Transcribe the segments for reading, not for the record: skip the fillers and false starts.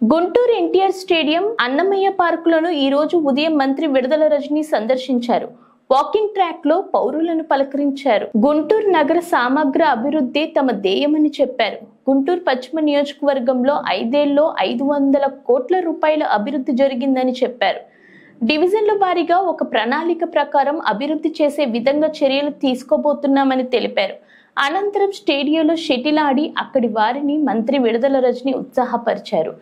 Guntur NTR stadium Annamayya పార్కులను ఈ రోజు ఉదయం మంత్రి విడుదల రజని సందర్శించారు. వాకింగ్ ట్రాక్ లో పౌరులను పలకరించారు. గుంటూరు నగర సమగ్ర అభివృద్ధి తమ ధ్యేయమని చెప్పారు. గుంటూరు పశ్చిమ నియోజకవర్గంలో 5 ఏళ్లలో 500 కోట్ల రూపాయల అభివృద్ధి జరిగిందని చెప్పారు. డివిజన్ల వారీగా ఒక ప్రణాళిక ప్రకారం అభివృద్ధి చేసే విధంగా చర్యలు తీసుకోబోతున్నామని తెలిపారు. అనంతరం స్టేడియంలో షటిల్ ఆడి అక్కడి వారిని మంత్రి విడుదల రజని ఉత్సాహపరిచారు.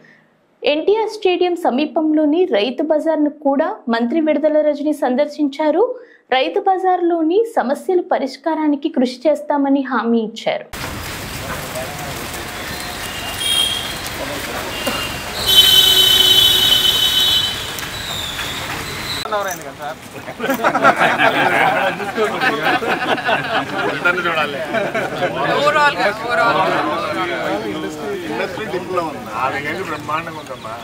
ఎన్టీఆర్ స్టేడియం సమీపంలోని రైతు బజార్ను కూడా మంత్రి విడుదల రజని సందర్శించారు. రైతు బజార్లోని సమస్యల పరిష్కారానికి కృషి చేస్తామని హామీ ఇచ్చారు. బ్రహ్మాండంగా ఉందమ్మా.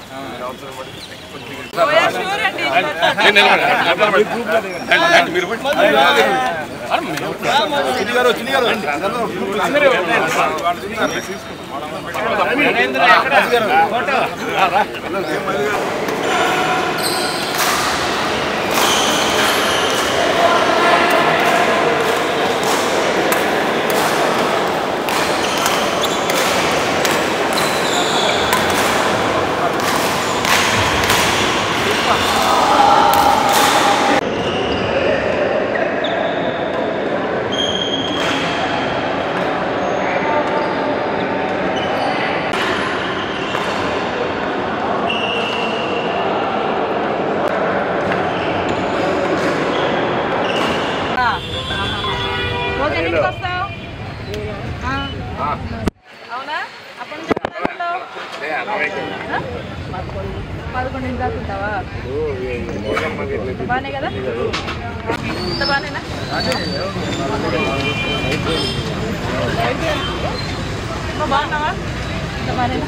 అవునా? అప్పటి నుంచి 11 దాకా ఉంటావా? బానే కదా? ఇంత బానేనా? బాగున్నావా? ఇంత బానేనా?